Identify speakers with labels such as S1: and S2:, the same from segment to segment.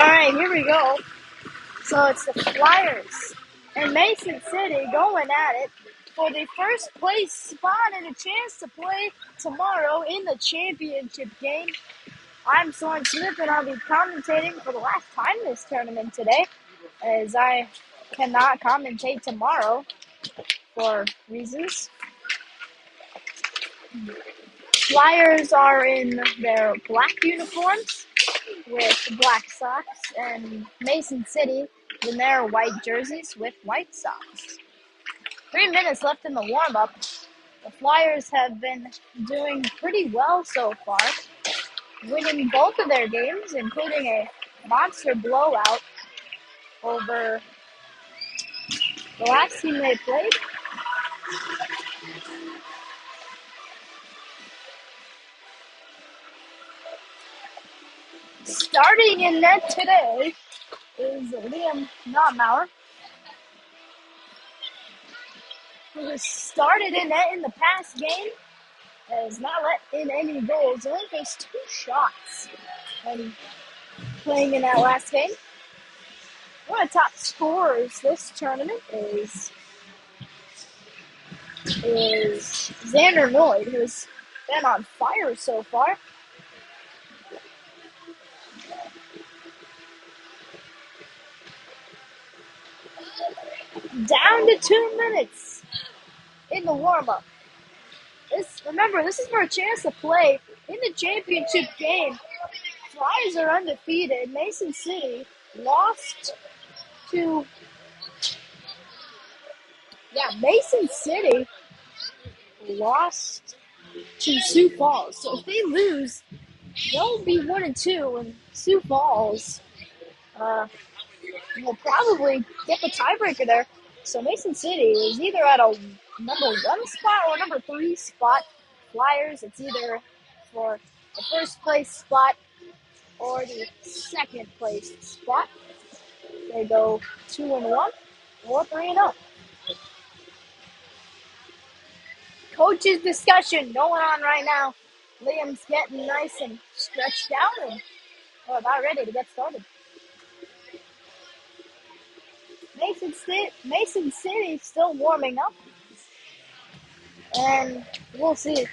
S1: Alright, here we go. So it's the Flyers and Mason City going at it for the first place spot and a chance to play tomorrow in the championship game. I'm Soren Smith and I'll be commentating for the last time this tournament today, as I cannot commentate tomorrow for reasons. Flyers are in their black uniforms with black socks, and Mason City in their white jerseys with white socks. 3 minutes left in the warm-up. The Flyers have been doing pretty well so far, winning both of their games, including a monster blowout over the last team they played. Starting in net today is Liam Notmauer, who has started in net in the past game, has not let in any goals, only faced 2 shots when playing in that last game. One of the top scorers this tournament is Xander Noyd, who's been on fire so far. Down to 2 minutes in the warm-up. Remember, this is for a chance to play in the championship game. Flyers are undefeated. Mason City lost to Sioux Falls. So if they lose, they'll be 1-2, and Sioux Falls will probably get the tiebreaker there. So Mason City is either at a number 1 spot or number 3 spot. Flyers, it's either for the first place spot or the second place spot. They go 2-1 or 3-0. Coaches discussion going on right now. Liam's getting nice and stretched out and we're about ready to get started. Mason City still warming up, and we'll see.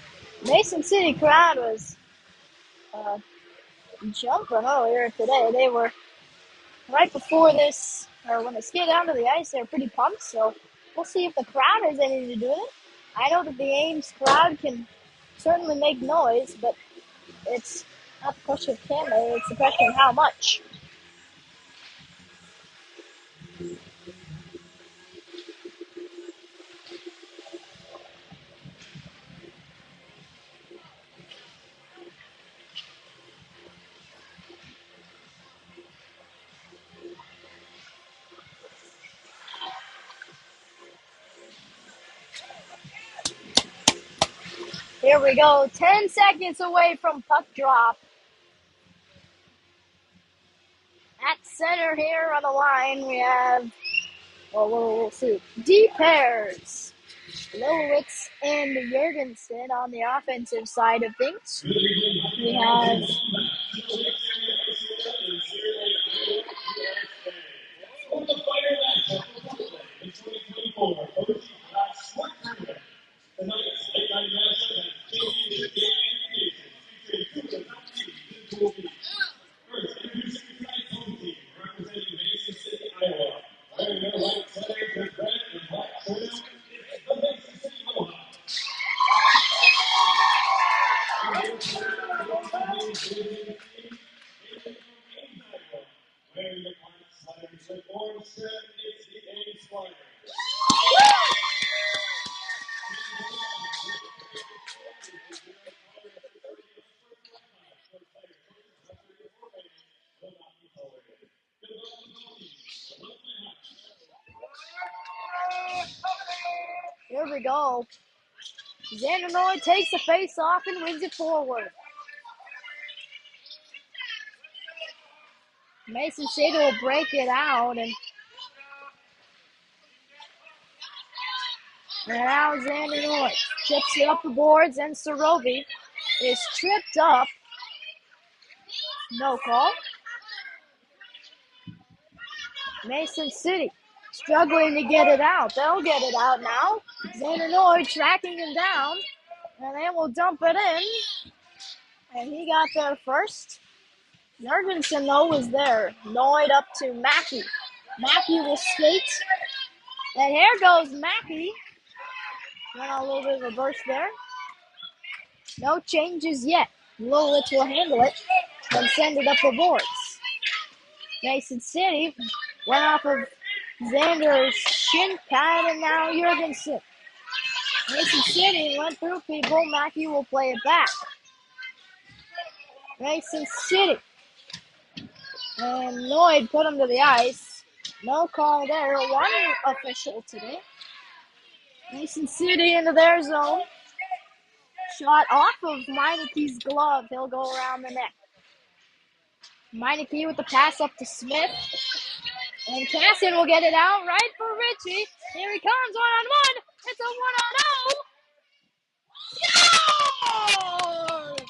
S1: Mason City crowd was jumping earlier today. They were right before this, or when they skate down to the ice, they were pretty pumped. So we'll see if the crowd has anything to do with it. I know that the Ames crowd can certainly make noise, but it's not the question of can they, it's the question of how much. Here we go, 10 seconds away from puck drop. At center here on the line, we have, we'll see, D pairs, Lowitz and Jorgensen on the offensive side of things. We have Here we go. Xander Noyd takes the face off and wins it forward. Mason City will break it out, and now Xander Noyd chips it up the boards, and Sorovi is tripped up. No call. Mason City struggling to get it out. They'll get it out now. Xander tracking him down, and they will dump it in. And he got there first. Jurgensen, though, was there. Noid up to Mackey. Mackey will skate. And here goes Mackey. Went on a little bit of a burst there. No changes yet. Lilith will handle it and send it up the boards. Mason City went off of Xander's shin pad, and now Jurgensen. Mason City went through people. Mackey will play it back. Mason City. And Noid put him to the ice. No call there. One official today. Mason City into their zone. Shot off of Meinecke's glove. He'll go around the net. Meinecke with the pass up to Smith. And Casson will get it out right for Richie. Here he comes, one-on-one. It's a one-on-0. Scores!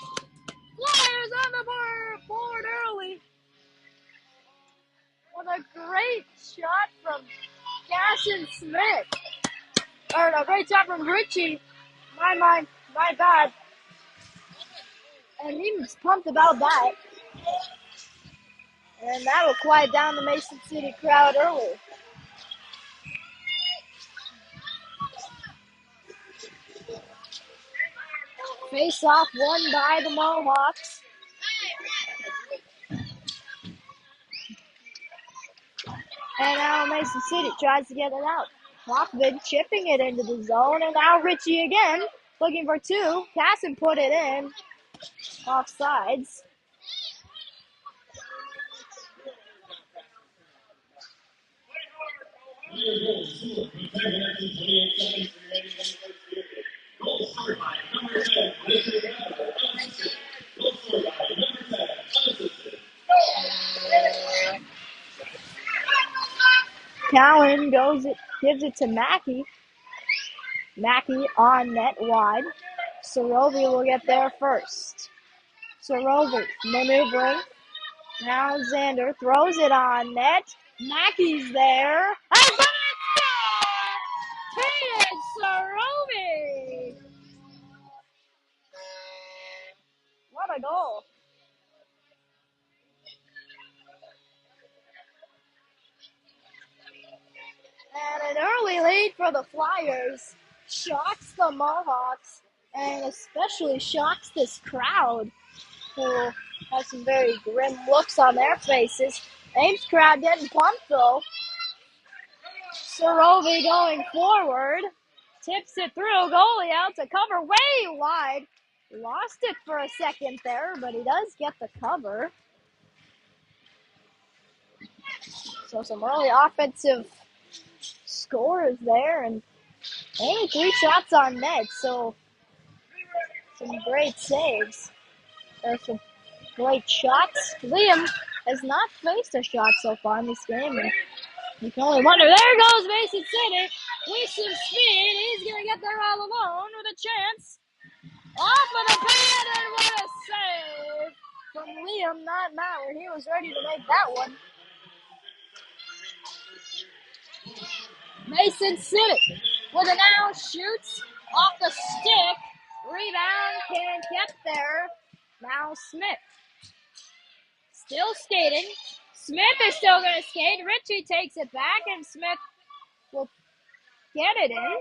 S1: Flyers on the board early. What a great shot from Casson Smith. Or a great shot from Richie. My bad. And he was pumped about that. And that will quiet down the Mason City crowd early. Face off won by the Mohawks. And now Mason City tries to get it out. Hoffman chipping it into the zone. And now Richie again looking for two. Casson put it in. Offsides. Cowan gives it to Mackey. Mackey on net wide. Sorovi will get there first. Sorovi maneuvering. Now Xander throws it on net. Mackey's there. And gonna score! Tated Sorovi! What a goal. And an early lead for the Flyers. Shocks the Mohawks. And especially shocks this crowd, who has some very grim looks on their faces. Ames crowd getting pumped though. Sorovi going forward. Tips it through. Goalie out to cover way wide. Lost it for a second there, but he does get the cover. So some early offensive scores there, and only 3 shots on net, so some great saves. There's some great shots. Liam has not faced a shot so far in this game, and you can only wonder. There goes Mason City with some speed. He's going to get there all alone with a chance. Off of the pad, and what a save from Liam, not Mauer. He was ready to make that one. Mason City with a now shoots off the stick. Rebound, can't get there. Now Smith. Still skating. Smith is still going to skate. Richie takes it back, and Smith will get it in.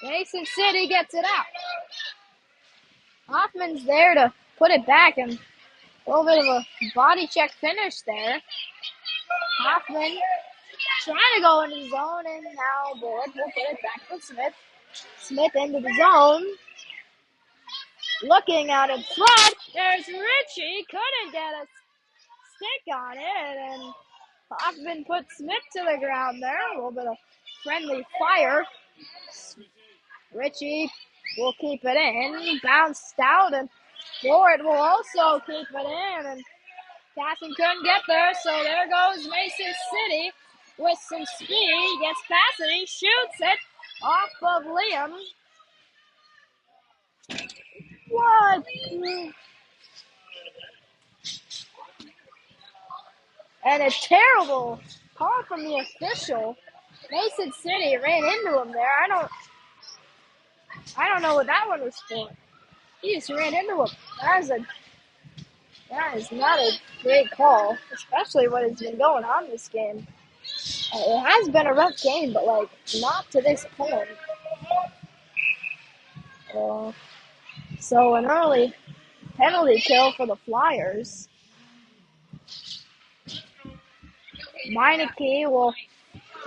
S1: Mason City gets it out. Hoffman's there to put it back, and a little bit of a body check finish there. Hoffman trying to go into the zone, and now Boyd will put it back to Smith. Smith into the zone. Looking out in front, there's Richie. Couldn't get a stick on it, and Hoffman put Smith to the ground there. A little bit of friendly fire. Richie will keep it in. Bounced out, and Boyd will also keep it in, and Casson couldn't get there, so there goes Mason City with some speed. Gets past it, he shoots it off of Liam. What? And a terrible call from the official. Mason City ran into him there. I don't know what that one was for. He just ran into him. That is not a great call, especially what has been going on this game. It has been a rough game, but like not to this point. So an early penalty kill for the Flyers. Meineke will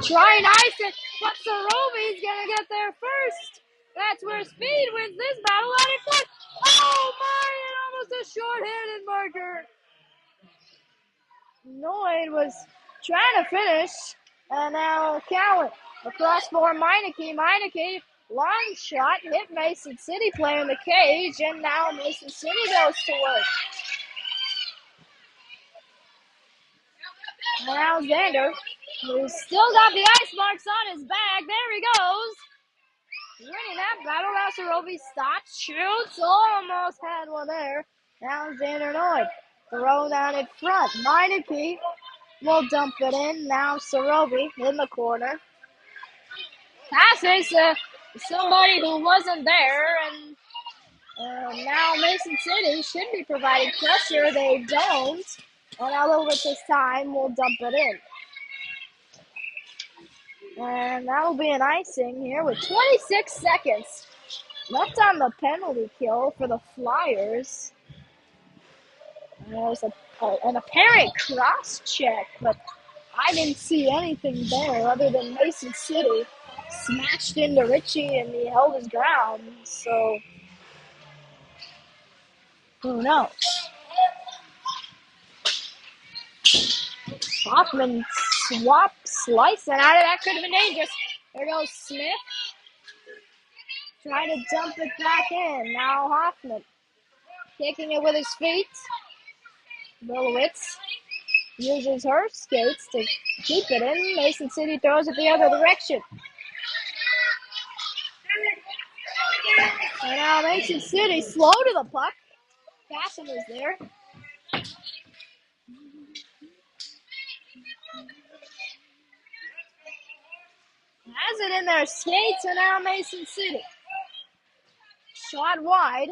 S1: try and ice it, but Sorovi's gonna get there first. That's where speed wins this battle out in front. Oh my, and almost a short-handed marker. Noid was trying to finish, and now Cowan across for Meineke. Meineke, long shot, hit Mason City player in the cage, and now Mason City goes to work. And now Xander, who's still got the ice marks on his back. There he goes. Winning that battle. Now Sorovi stops, shoots, almost had one there. Now Xander Noid. Throw down in front. Meineke will dump it in. Now Sorovi in the corner. Passes to somebody who wasn't there. And now Mason City should be providing pressure. They don't. And Alovich this time will dump it in. And that will be an icing here with 26 seconds left on the penalty kill for the Flyers. And there's an apparent cross check, but I didn't see anything there other than Mason City smashed into Richie and he held his ground. So who knows? Hoffman slicing out of that could have been dangerous. There goes Smith. Trying to dump it back in. Now Hoffman kicking it with his feet. Milowitz uses her skates to keep it in. Mason City throws it the other direction. And now Mason City slow to the puck. Casson is there. Has it in their skates, and now Mason City. Shot wide.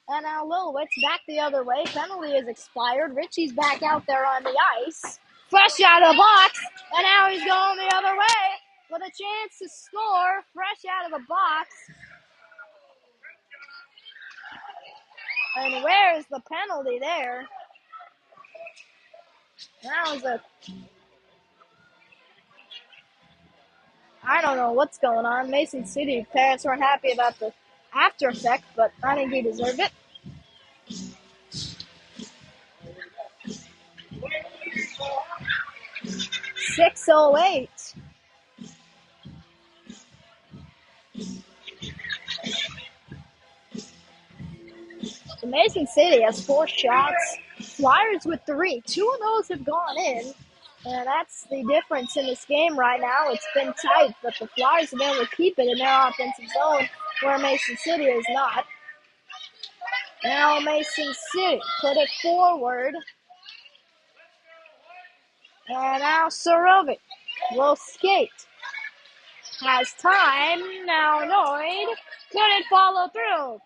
S1: And now Lilowitz back the other way. Penalty is expired. Richie's back out there on the ice. Fresh out of the box. And now he's going the other way with a chance to score. Fresh out of the box. And where's the penalty there? That was I don't know what's going on. Mason City parents weren't happy about the after effect, but I think he deserved it. 6:08. So Mason City has 4 shots. Flyers with 3. 2 of those have gone in. And that's the difference in this game right now. It's been tight, but the Flyers have been able to keep it in their offensive zone where Mason City is not. Now Mason City put it forward. And now Sorovic will skate. Has time. Now Noid couldn't follow through.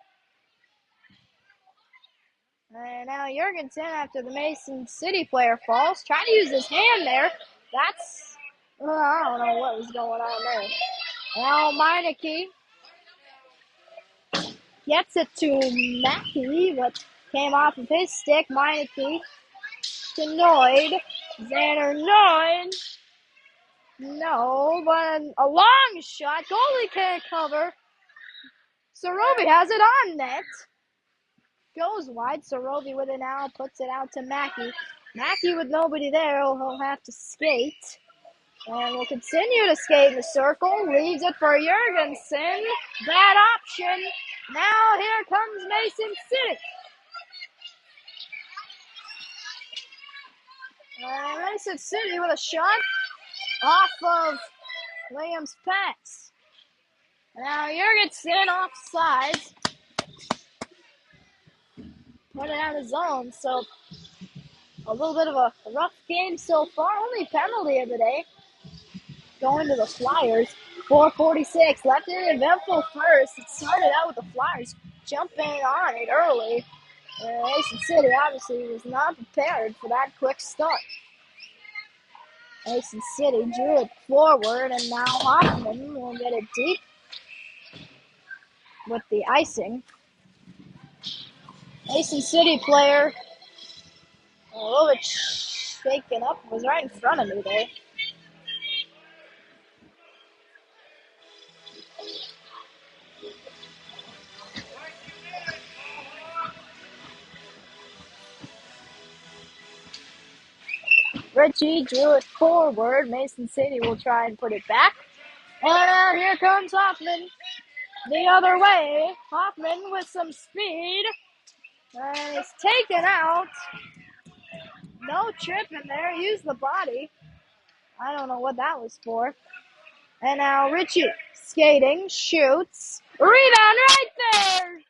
S1: And now Jorgensen, after the Mason City player falls, trying to use his hand there. That's, I don't know what was going on there. Now Meineke gets it to Mackey, but came off of his stick. Meineke to Noid. Xander Noid. No, but a long shot. Goalie can't cover. Sorovi has it on net. Goes wide. Sorovi with it now. Puts it out to Mackey. Mackey with nobody there. He'll have to skate. And will continue to skate in the circle. Leaves it for Jorgensen. Bad option. Now here comes Mason City. Mason City with a shot off of Williams' pass. Now Jorgensen off sides. Put it out of zone. So A little bit of a rough game so far. Only penalty of the day going to the Flyers. 4:46 left in an eventful first. It started out with the Flyers jumping on it early. Mason City obviously was not prepared for that quick start. Mason City drew it forward, and now Hoffman will get it deep with the icing. Mason City player a little bit shaken up, was right in front of me there. Richie drew it forward. Mason City will try and put it back. And here comes Hoffman the other way. Hoffman with some speed. And he's taken out. No trip in there. Used the body. I don't know what that was for. And now Richie skating, shoots. Rebound right there!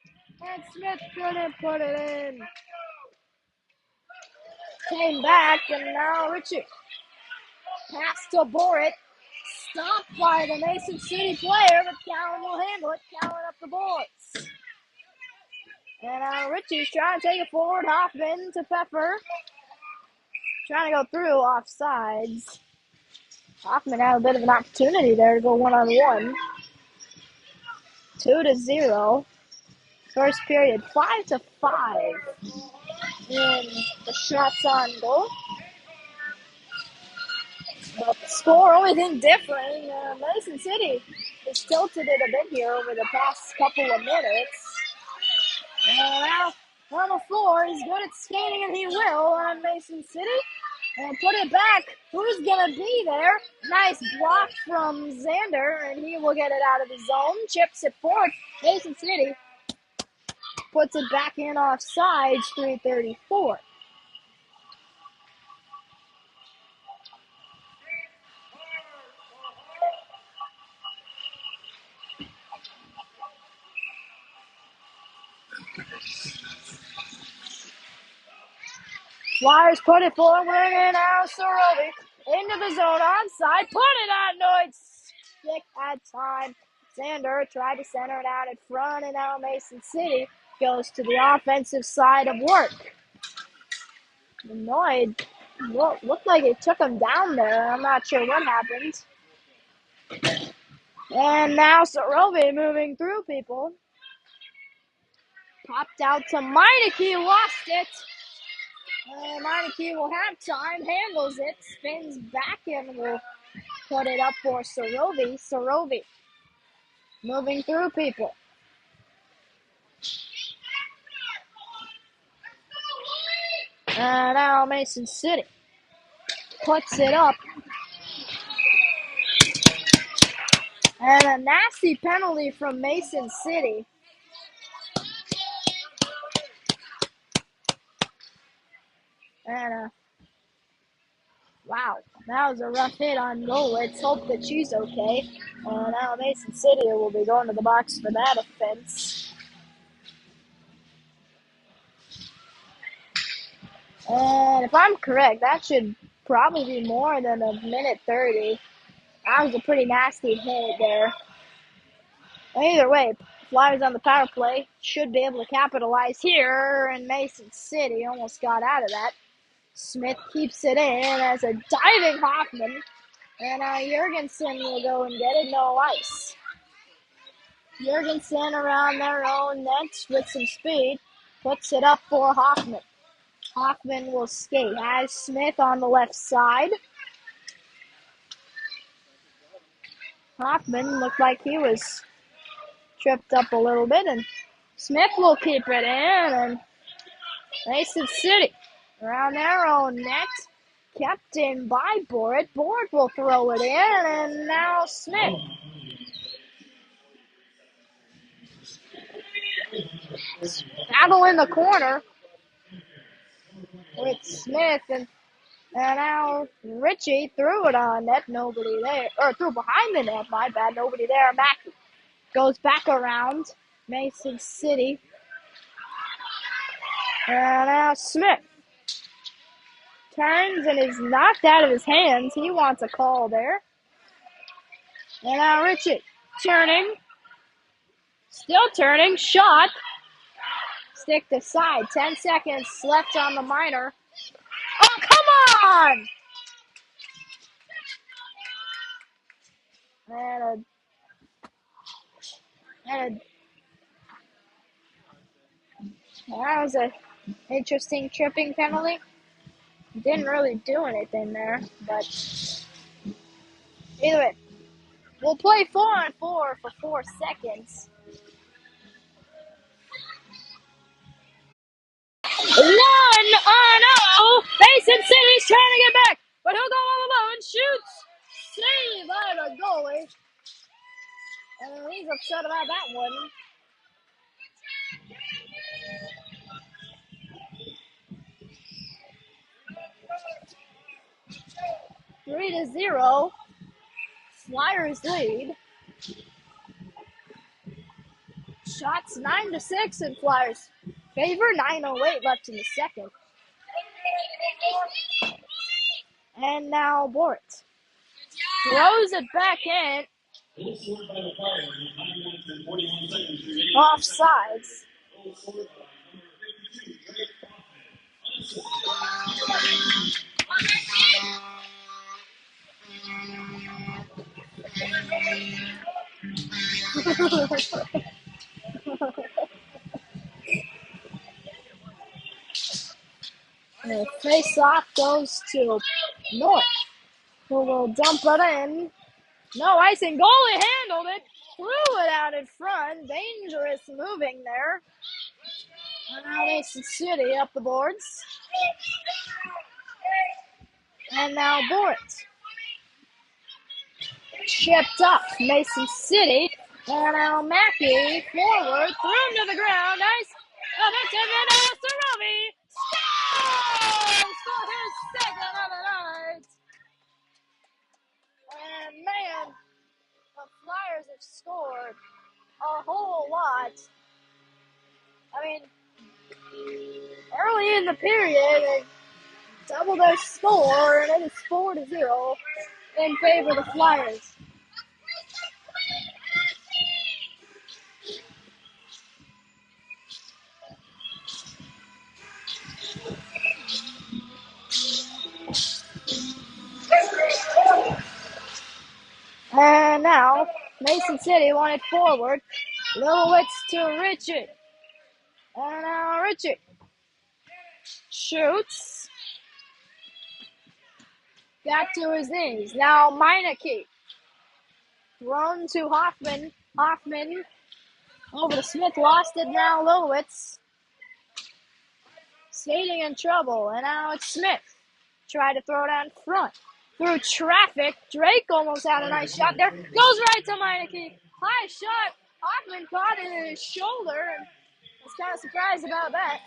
S1: And Smith couldn't put it in. Came back, and now Richie. Pass to Borit. Stopped by the Mason City player, but Callan will handle it. Callan up the boards. And Richie's trying to take it forward. Hoffman to Pfeffer. Trying to go through offsides. Hoffman had a bit of an opportunity there to go one-on-one. 2-0. First period, 5-5 in the shots on goal. But the score, only thing different, Mason City has tilted it a bit here over the past couple of minutes. And now on the floor, he's good at skating, and he will on Mason City. And put it back. Who's going to be there? Nice block from Xander, and he will get it out of the zone. Chips it forward. Mason City puts it back in offside, 3:34. Flyers put it forward, and now Sorovic into the zone onside. Put it on Noit's stick at time. Xander tried to center it out in front, and now Mason City goes to the offensive side of work. Noid looked like it took him down there. I'm not sure what happened. And now Sorovic moving through people. Popped out to Meineke, lost it. Meineke will have time, handles it, spins back and will put it up for Sorovic. Sorovic moving through people. And now Mason City puts it up. And a nasty penalty from Mason City. And wow, that was a rough hit on goal. Let's hope that she's okay. Now Mason City will be going to the box for that offense. And if I'm correct, that should probably be more than a minute 30. That was a pretty nasty hit there. Either way, Flyers on the power play should be able to capitalize here, and Mason City almost got out of that. Smith keeps it in as a diving Hoffman, and Jurgensen will go and get it, no ice. Jurgensen around their own net with some speed, puts it up for Hoffman. Hoffman will skate, has Smith on the left side. Hoffman looked like he was tripped up a little bit, and Smith will keep it in, and Mason City around their own net, kept in by Borit. Borit will throw it in, and now Smith. Battle in the corner with Smith, and now Richie threw it on net, nobody there, or threw behind the net, my bad, nobody there. Mackey goes back around Mason City. And now Smith turns and is knocked out of his hands. He wants a call there. And now Richard turning. Still turning. Shot. Stick to side. 10 seconds left on the minor. Oh, come on! And that was an interesting tripping penalty. Didn't really do anything there, but either way, we'll play 4-on-4 for 4 seconds. 1-0. Mason City's trying to get back, but he'll go all alone. Shoots. Save by the goalie. And he's upset about that one. 3-0. Flyers lead. Shots 9-6 in Flyers favor. 9:08 left in the second. And now Bort throws it back in. Offsides. The face-off goes to North, who will dump it in. No icing. Goalie handled it. Threw it out in front. Dangerous moving there. And now Mason City up the boards. And now Bort. Chipped up. Mason City. And now Mackey forward. Thrown to the ground. Nice. Effective. And now Sarovi. Scores for his second of the night. And man, the Flyers have scored a whole lot. I mean, early in the period, they doubled their score, and it is 4-0 in favor of the Flyers. And now, Mason City wanted forward. Littlewitz to Richard. And now Richard shoots. Got to his knees. Now Meineke. Thrown to Hoffman. Hoffman over to Smith. Lost it now. Littlewitz. Skating in trouble. And now it's Smith. Tried to throw it out in front. Through traffic. Drake almost had a nice shot there. Goes right to Meineke. High shot. Hoffman caught it in his shoulder. And was kind of surprised about that.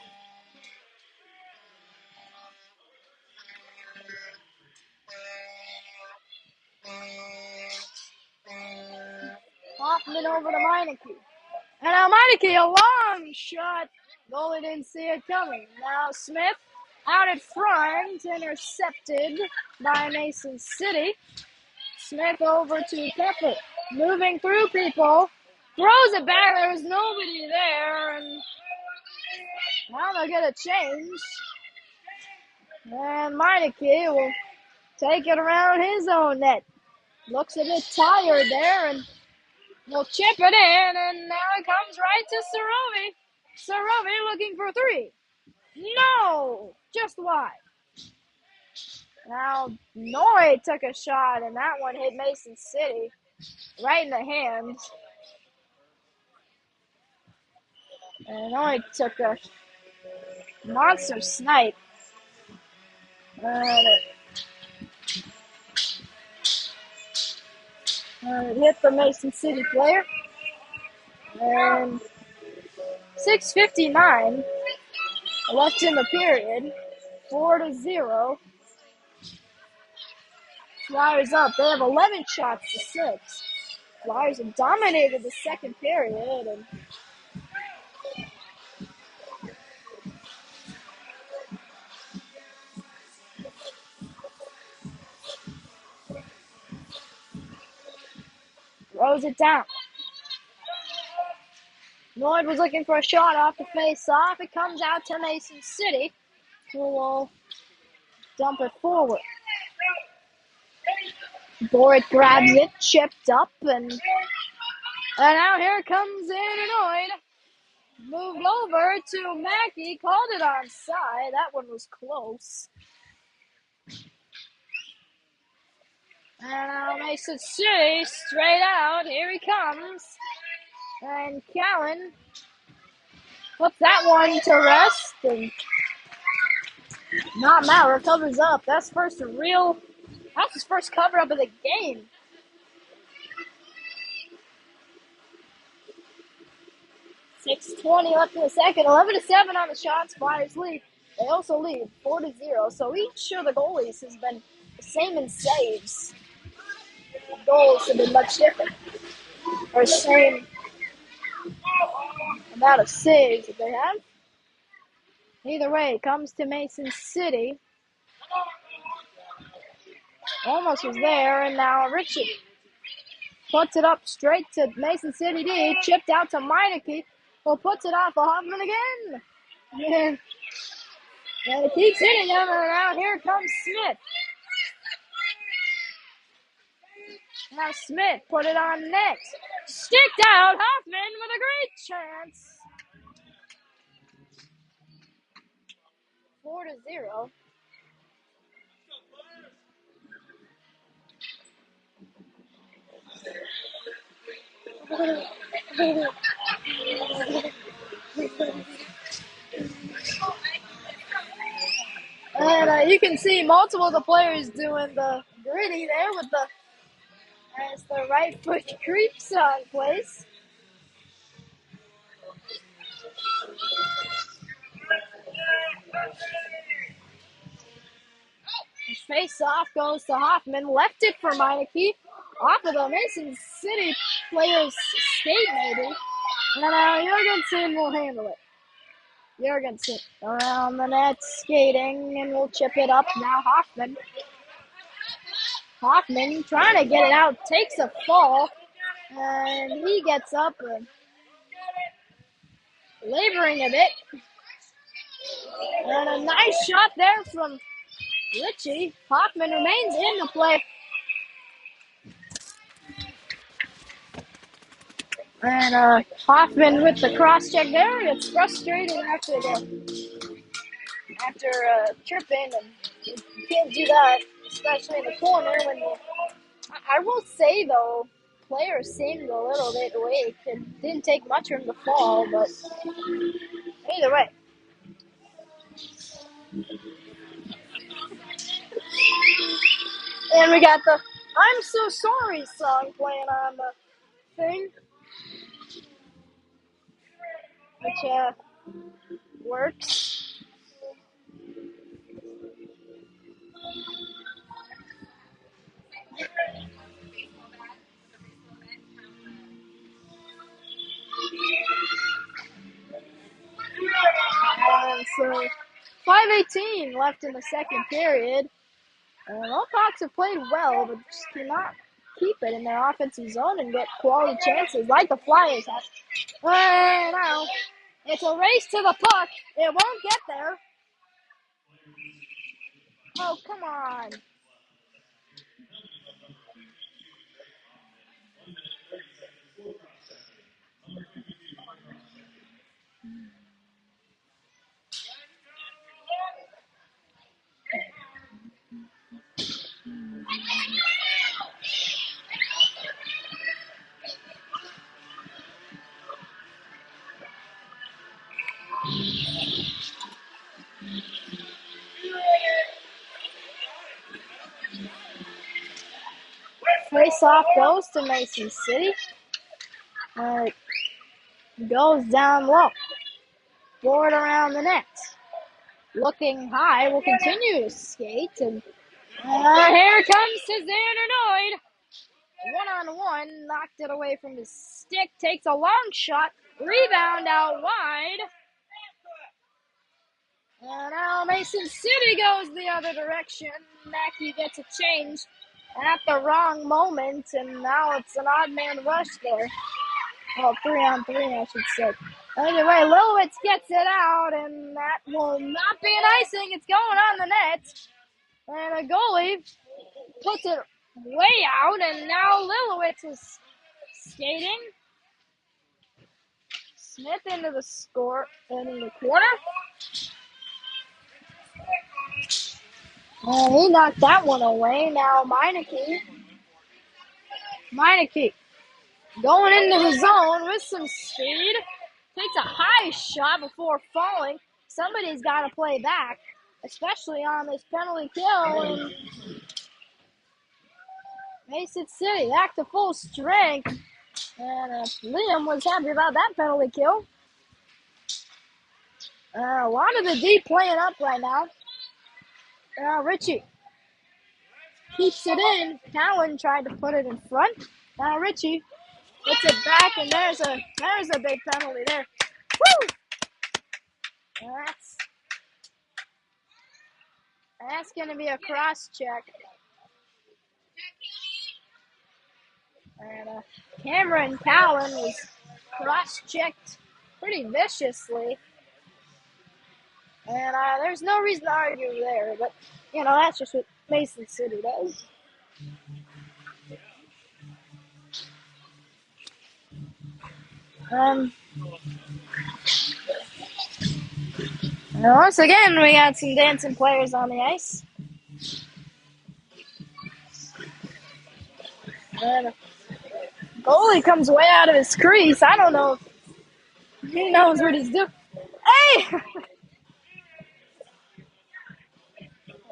S1: Hoffman over to Meineke. And now Meineke, a long shot. Goalie didn't see it coming. Now Smith out in front, intercepted by Mason City. Smith over to Pepper, moving through people. Throws it back. There was nobody there. And now they'll get a change. And Meineke will take it around his own net. Looks a bit tired there, and he'll chip it in, and now it comes right to Sarovi. Sarovi looking for 3. No! Just wide. Now, Noy took a shot, and that one hit Mason City right in the hand. And Noy took a monster snipe. It hit the Mason City player. And 6:59 left in the period. 4-0. Flyers up. They have 11 shots to 6. Flyers have dominated the second period. And throws it down. Lloyd was looking for a shot off the face-off. It comes out to Mason City, who will dump it forward. Boyd grabs it, chipped up, and now here comes Lloyd. Moved over to Mackey, called it onside. That one was close. And now Mason City, straight out. Here he comes. And Callan puts that one to rest. And not Maurer covers up. That's his first cover up of the game. 6:20 left in the second. 11-7 on the shots. Flyers lead. They also lead 4-0. So each of the goalies has been the same in saves. The goals have been much different. Or same amount of saves that they have. Either way, it comes to Mason City. Almost was there, and now Ritchie puts it up straight to Mason City D. Chipped out to Meineke, who puts it off of Hoffman again. And it keeps hitting him, and now here comes Smith. Now Smith put it on net. Sticked out, Hoffman with a great chance. 4-0. And you can see multiple of the players doing the gritty there with as the right foot creeps on place. His face-off goes to Hoffman. Left it for Meineke. Off of the Mason City player's skate, maybe. And now Jorgensen will handle it. Jorgensen around the net, skating, and will chip it up. Now Hoffman. Hoffman trying to get it out, takes a fall, and he gets up and laboring a bit. And a nice shot there from Ritchie. Hoffman remains in the play. And Hoffman with the cross check there gets frustrated after tripping, and you can't do that, especially in the corner. I will say though, players seemed a little bit weak. It didn't take much for him to fall, but either way. And we got the "I'm So Sorry" song playing on the thing, which works. So 5:18 left in the second period. Hawks have played well, but just cannot keep it in their offensive zone and get quality chances like the Flyers have. And now it's a race to the puck. It won't get there. Oh, come on. Face off goes to Mason City. It goes down low. Forward around the net. Looking high, will continue to skate. And here comes Xander Noyd. 1-on-1, knocked it away from his stick. Takes a long shot. Rebound out wide. And now Mason City goes the other direction. Mackey gets a change. at the wrong moment, and now it's an odd man rush there. Well, 3-on-3, I should say. Anyway, Lilowitz gets it out, and that will not be an icing. It's going on the net. And a goalie puts it way out, and now Lilowitz is skating. Smith into the score, and in the corner. And he knocked that one away. Now Meineke going into the zone with some speed. Takes a high shot before falling. Somebody's got to play back, especially on this penalty kill. And Mason City back to full strength. And Liam was happy about that penalty kill. A lot of the D playing up right now. Richie keeps it in. Cowan tried to put it in front. Now Richie puts it back, and there's a big penalty there. Woo! That's going to be a cross check. And Cameron Cowan was cross checked pretty viciously. And there's no reason to argue there, but that's just what Mason City does. Once again, we got some dancing players on the ice. And goalie comes way out of his crease. I don't know if he knows what he's doing. Hey!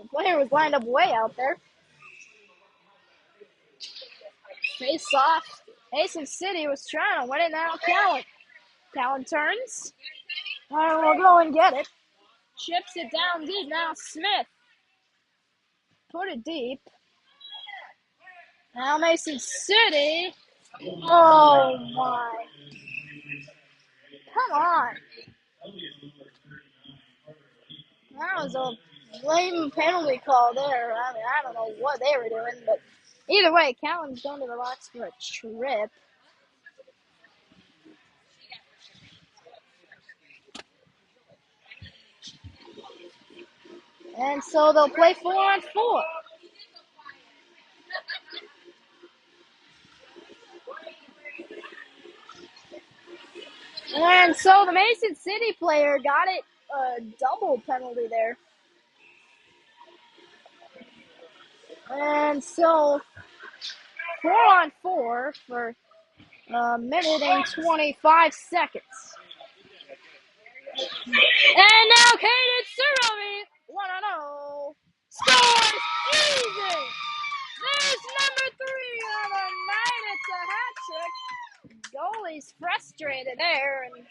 S1: The player was lined up way out there. Face off. Mason City was trying to win it now. Cowan turns. We'll go and get it. Chips it down deep. Now Smith. Put it deep. Now Mason City. Oh my. Come on. That was a lame penalty call there. I mean, I don't know what they were doing, but either way, Cowan's going to the box for a trip. And so they'll play 4-on-4. And so the Mason City player got it a double penalty there. And so 4-on-4 for a minute and 25 seconds. And now Caden Surami, 1-0, scores easy. There's number 3 on the night. It's a hat trick. Goalie's frustrated there, and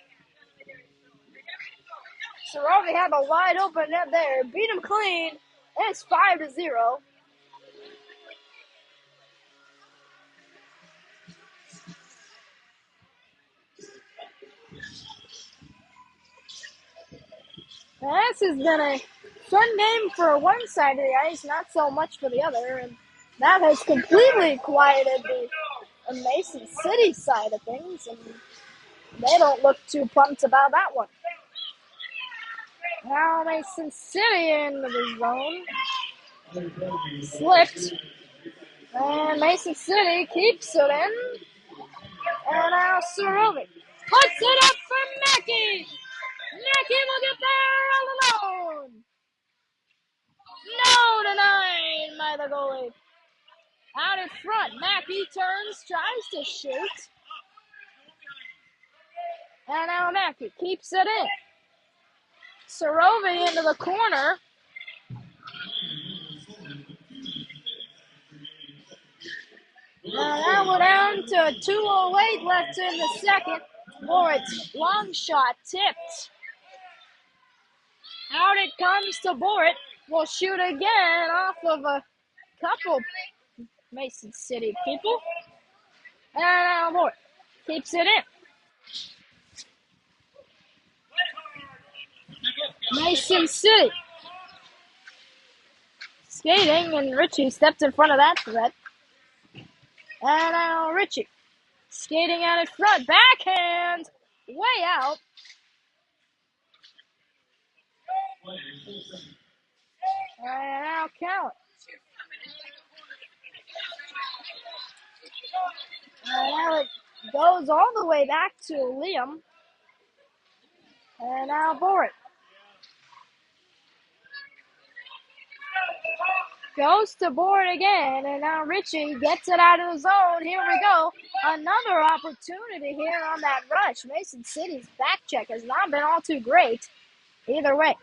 S1: Surami had a wide open net there. Beat him clean. It's 5-0. This has been a fun game for one side of the ice, not so much for the other, and that has completely quieted the Mason City side of things, and they don't look too pumped about that one. Now Mason City into the zone. Slipped. And Mason City keeps it in. And now Surovic puts it up for Mackey. Mackey will get there all alone. No denied by the goalie. Out in front, Mackey turns, tries to shoot. And now Mackey keeps it in. Surovic into the corner. Now we're down to 2:08 left in the second. Borit, long shot, tipped. Out it comes to Borit. Will shoot again off of a couple Mason City people. And now Borit keeps it in. Mason City skating, and Richie stepped in front of that threat. And now Richie skating out in front, backhand, way out. And now count. And now it goes all the way back to Liam. And now Borit goes to Borit again. And now Richie gets it out of the zone. Here we go. Another opportunity here on that rush. Mason City's back check has not been all too great either way.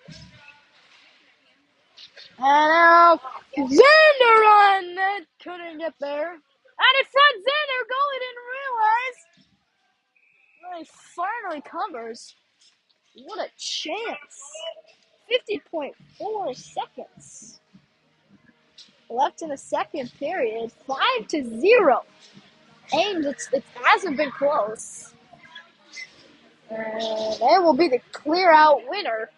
S1: And now Xander on net. Couldn't get there. And in front, Xander. Goalie didn't realize. He finally covers. What a chance. 50.4 seconds left in the second period. 5-0. Ames, it hasn't been close. And they will be the clear out winner.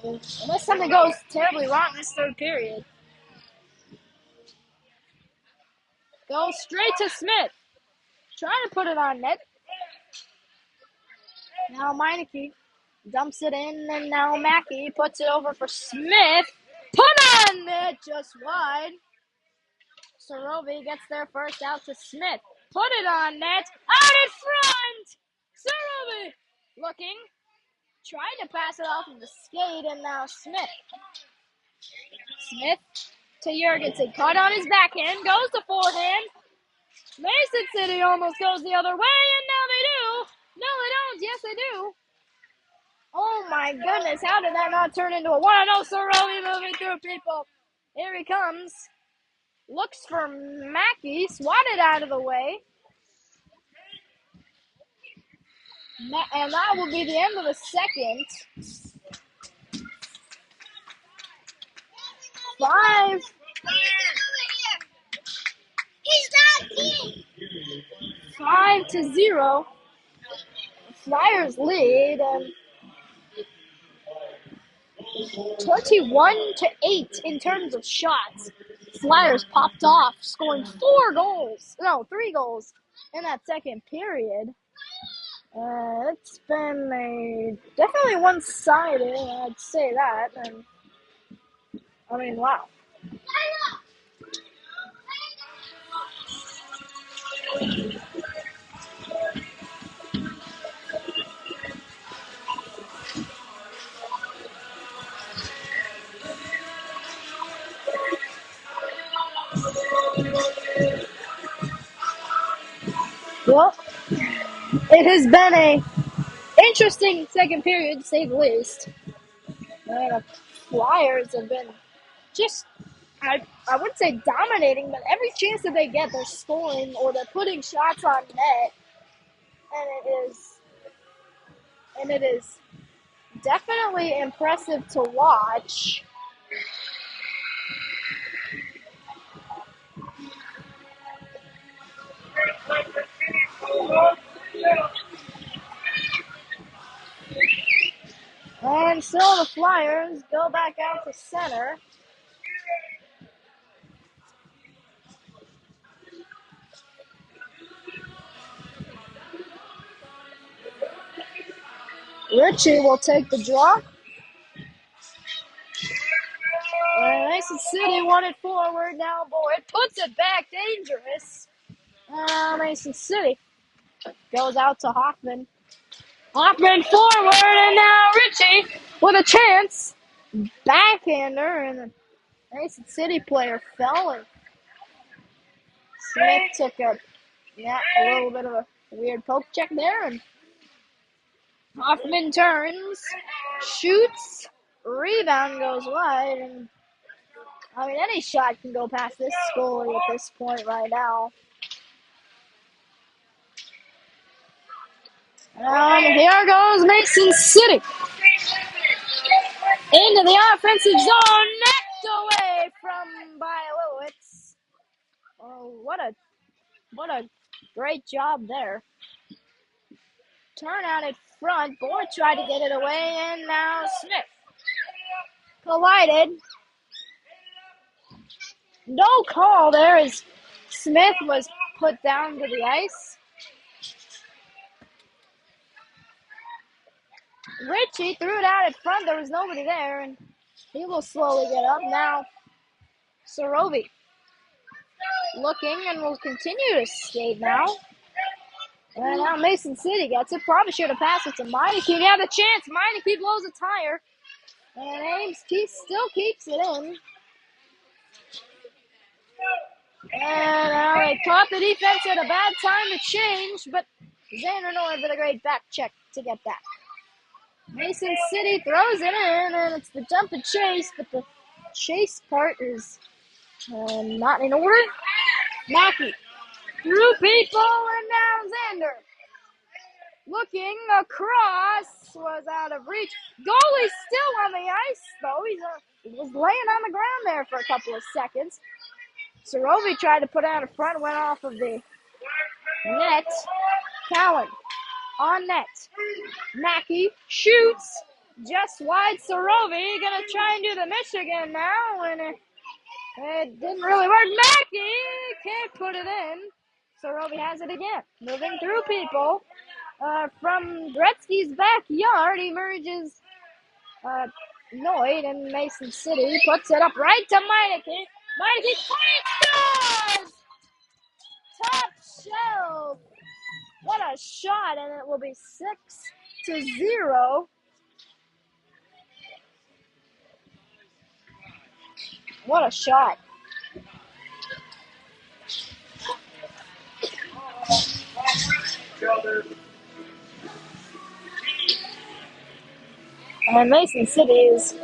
S1: Unless something goes terribly wrong this third period. Goes straight to Smith. Trying to put it on net. Now Meineke dumps it in, and now Mackey puts it over for Smith. Put on net, just wide. Sorovi gets there first out to Smith. Put it on net. Out in front! Sorovi looking. Trying to pass it off of the skate, and now Smith. Smith to Jurgensen. Caught on his backhand. Goes to forehand. Mason City almost goes the other way, and now they do. No, they don't. Yes, they do. Oh, my goodness. How did that not turn into a 1-0? Sorovi moving through people. Here he comes. Looks for Mackey. Swatted out of the way. And that will be the end of the second. 5-0. Flyers lead, and 21-8 in terms of shots. Flyers popped off, scoring 3 goals in that second period. It's been definitely one-sided, I'd say that. And I mean, wow. Well, it has been a interesting second period, to say the least. The Flyers have been just, I wouldn't say dominating, but every chance that they get, they're scoring or they're putting shots on net, and it is definitely impressive to watch. And still the Flyers go back out to center. Richie will take the draw. And Mason City won it forward. Now, boy, it puts it back. Dangerous. Mason City goes out to Hoffman. Hoffman forward, and now Richie with a chance. Backhander, and the Mason City player fell, and Smith took a little bit of a weird poke check there, and Hoffman turns, shoots, rebound goes wide, and I mean, any shot can go past this goalie at this point right now. Here goes Mason City. Into the offensive zone, knocked away from Bialowicz. Oh, what a great job there. Turn out in front. Boyd tried to get it away, and now Smith collided. No call there as Smith was put down to the ice. Richie threw it out at front. There was nobody there, and he will slowly get up. Now, Sorovi looking and will continue to skate now. And now Mason City gets it. Probably should have passed it to Meineke. He had a chance. Meineke blows a tire. And Ames still keeps it in. And now they caught the defense at a bad time to change, but Xander Noy with a great back check to get that. Mason City throws it in, and it's the jump and chase, but the chase part is not in order. Mackey through people, and now Xander looking across, was out of reach. Goalie's still on the ice, though. He was laying on the ground there for a couple of seconds. Sorovi tried to put out a front, went off of the net. Cowan on net. Mackey shoots just wide. Sorovi gonna try and do the Michigan now, and it didn't really work. Mackey can't put it in. Sorovi has it again. Moving through people. From Gretzky's backyard, emerges Noyd and Mason City. Puts it up right to Meineke. Meineke scores! Top shelf. What a shot, and it will be 6-0. What a shot. And Mason City has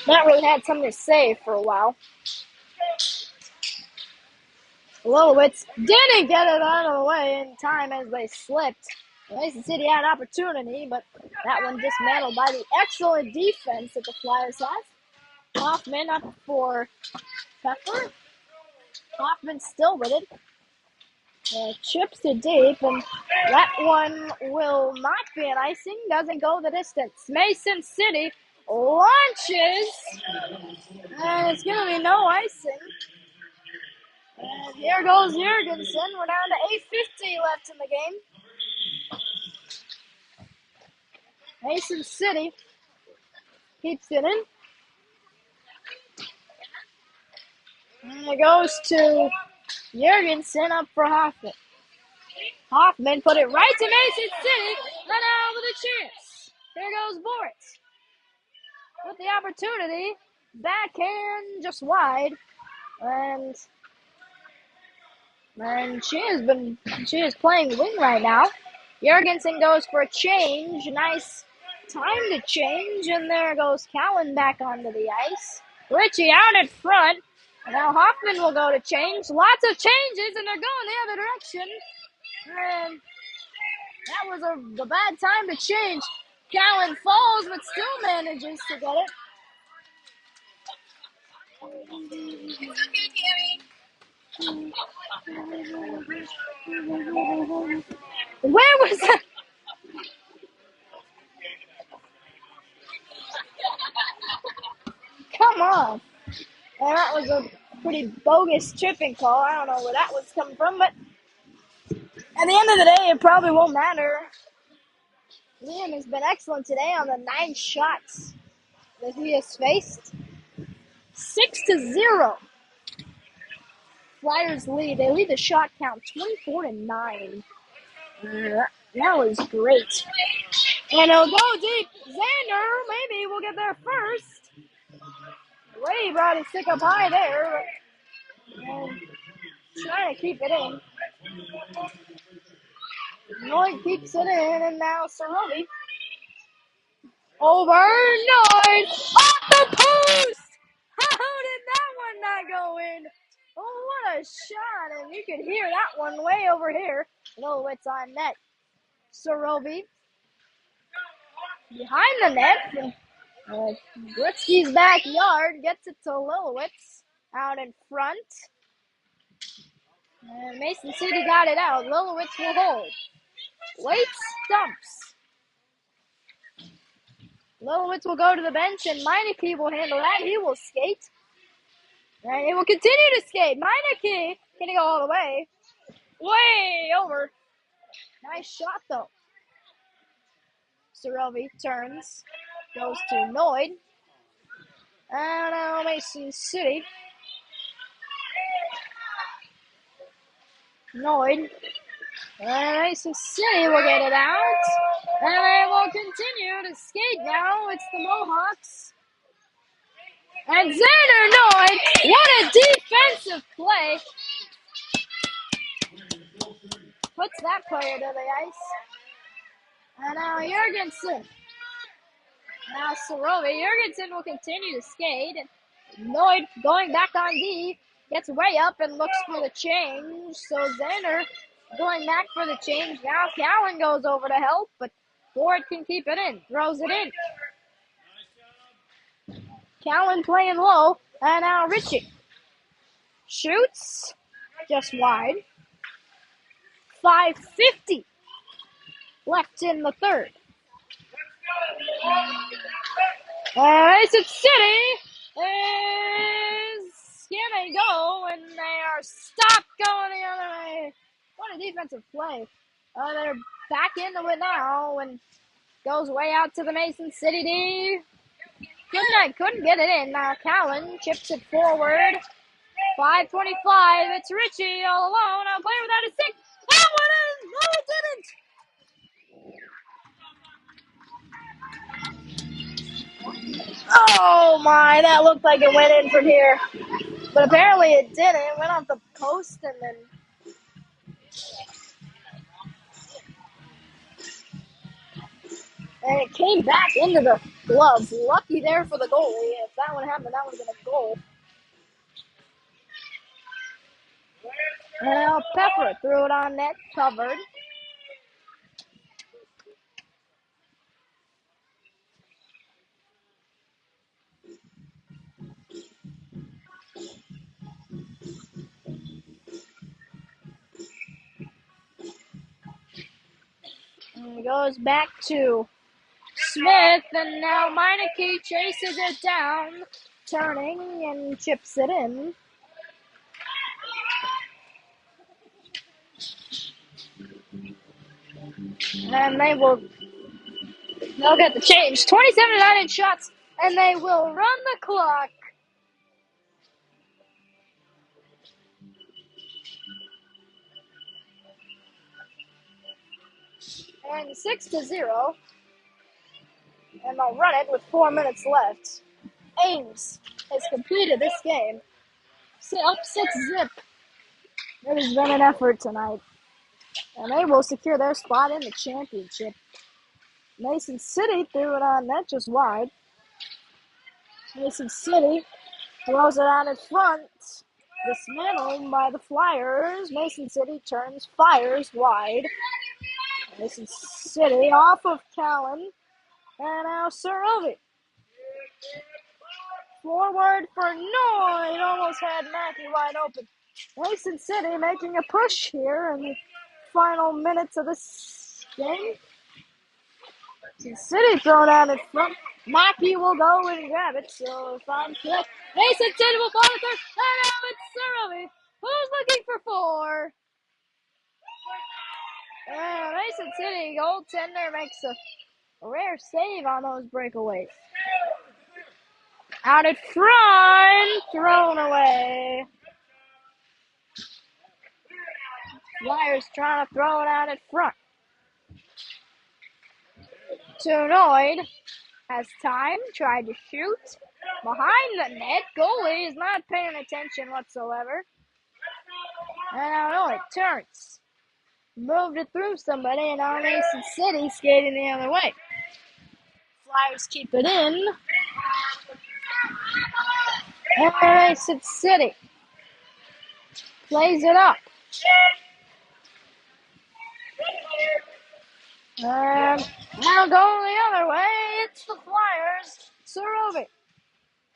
S1: not really had something to say for a while. Lilowitz didn't get it out of the way in time as they slipped. Mason City had an opportunity, but that one dismantled by the excellent defense that the Flyers have. Hoffman up for Pepper. Hoffman still with it. Chips to deep, and that one will not be an icing. Doesn't go the distance. Mason City launches, and it's going to be no icing. And here goes Jurgensen. We're down to 8:50 left in the game. Mason City keeps it in. And it goes to Jurgensen up for Hoffman. Hoffman put it right to Mason City. And now with a chance. Here goes Boritz. With the opportunity. Backhand just wide. And she is playing wing right now. Jurgensen goes for a change. Nice time to change. And there goes Cowan back onto the ice. Richie out in front. And now Hoffman will go to change. Lots of changes, and they're going the other direction. And that was a bad time to change. Cowan falls, but still manages to get it.
S2: It's okay, Tammy.
S1: Where was that? Come on. And that was a pretty bogus tripping call. I don't know where that was coming from, but at the end of the day, it probably won't matter. Liam has been excellent today on the 9 shots that he has faced. 6-0. Flyers lead. They lead the shot count 24-9. That was great. And it'll go deep. Xander, maybe we'll get there first. Ray brought his stick up high there. And trying to keep it in. Noyd keeps it in, and now Sorovi. Over Noyd. Off the post! How did that one not go in? Oh, what a shot. And you could hear that one way over here. Lilowitz on net. Sorovi behind the net. Gretzky's backyard gets it to Lilowitz out in front. And Mason City got it out. Lilowitz will hold. Waits, dumps. Lilowitz will go to the bench, and Meineke will handle that. He will skate. And he will continue to skate. Meineke can go all the way. Way over. Nice shot, though. Serovi turns, goes to Noid. And now Mason City. Noid. And Mason City will get it out. And they will continue to skate now. It's the Mohawks. And Xander Noid. What a defensive play. Puts that player to the ice. And now Jorgensen. Now Serovi. Jorgensen will continue to skate. Noid going back on D. Gets way up and looks for the change. So Xander going back for the change. Now Cowan goes over to help, but Ford can keep it in. Throws it in. Cowan playing low. And now Richie. Shoots. Just wide. 5:50 left in the third. Mason City is gonna go, and they are stopped going the other way. What a defensive play. They're back into it now, and goes way out to the Mason City D. Couldn't get it in. Now Callan chips it forward. 5:25. It's Richie all alone. I'll play without a stick. That one is. No, it didn't. Oh my, that looked like it went in from here. But apparently it didn't. It went off the post and then. And it came back into the gloves. Lucky there for the goalie. If that would happen, that would have been a goal. And now Pepper threw it on net, covered. And it goes back to Smith, and now Meineke chases it down, turning and chips it in. And they'll get the change. 27-9 shots, and they will run the clock. And 6-0. And they'll run it with 4 minutes left. Ames has completed this game. Up 6-0. It has been an effort tonight. And they will secure their spot in the championship. Mason City threw it on net just wide. Mason City throws it on in front. Dismantled by the Flyers. Mason City turns, fires wide. Mason City off of Callan. And now Serovi. Forward for Noid. Almost had Mackey wide open. Mason City making a push here in the final minutes of this game. Mason City thrown out in front. Mackey will go and grab it. So fine flip. Mason City will fall to third. And now it's Serovi, who's looking for 4. Mason City goaltender makes a rare save on those breakaways. Out in front, thrown away. Flyers trying to throw it out in front. Noid has time, tried to shoot. Behind the net, goalie is not paying attention whatsoever. And now Noid turns. Moved it through somebody, and now Mason City skating the other way. Flyers keep it in. And Mason City plays it up. And now going the other way, it's the Flyers. Serovi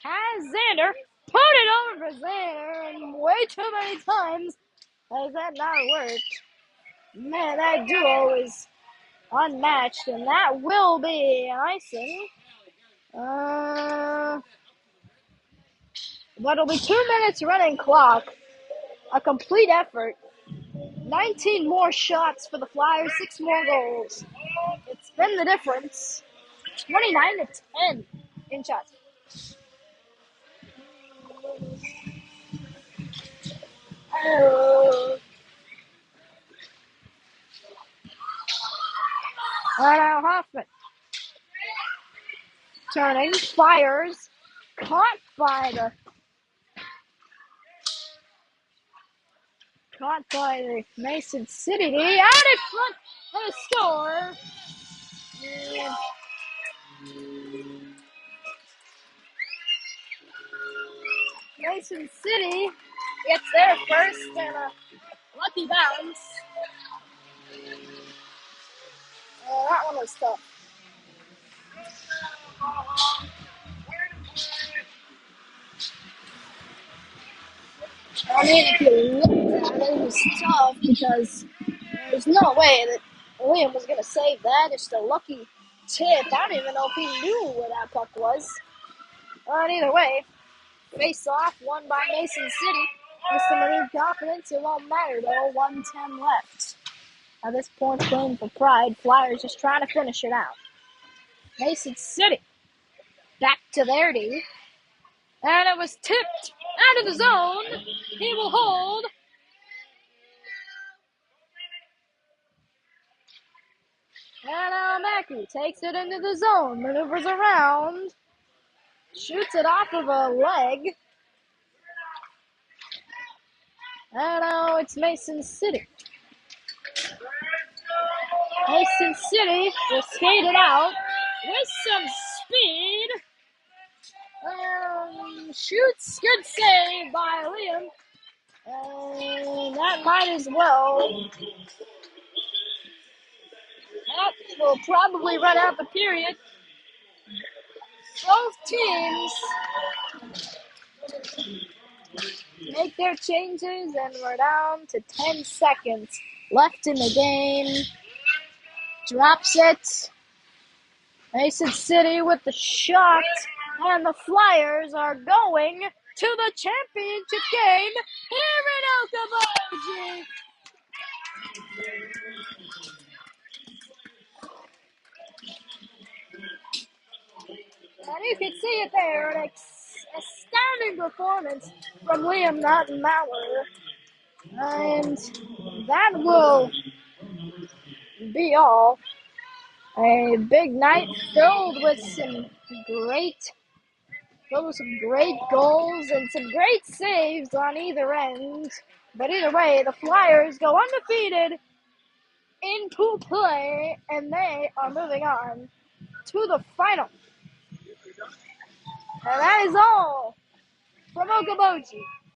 S1: has Xander. Put it over for Xander, and way too many times has that not worked. Man, that duo is unmatched, and that will be icing. But it'll be 2 minutes running clock. A complete effort. 19 more shots for the Flyers, 6 more goals. It's been the difference. 29 to 10 in shots. Now Hoffman turning, fires, caught by the Mason City out in front of the score. Mason City gets there first and a lucky bounce. That one was tough. I mean, if you looked at it, it was tough because there's no way that William was going to save that. It's a lucky tip. I don't even know if he knew where that puck was. But either way, face off, won by Mason City. With some renewed confidence, it won't matter though. 1:10 left. At this point, playing for pride. Flyers just trying to finish it out. Mason City back to their D. And it was tipped out of the zone. He will hold. And Mackey takes it into the zone, maneuvers around, shoots it off of a leg. And now it's Mason City. Mason City will skate it out with some speed. Shoots, good save by Liam. And that might as well. That will probably run out the period. Both teams make their changes, and we're down to 10 seconds left in the game. Drops it. Mason City with the shot, and the Flyers are going to the championship game here in Okoboji. And you can see it there, an astounding performance from Liam Mauer. And that will be all. A big night filled with some great goals and some great saves on either end. But either way, the Flyers go undefeated in pool play, and they are moving on to the final. And that is all from Okoboji.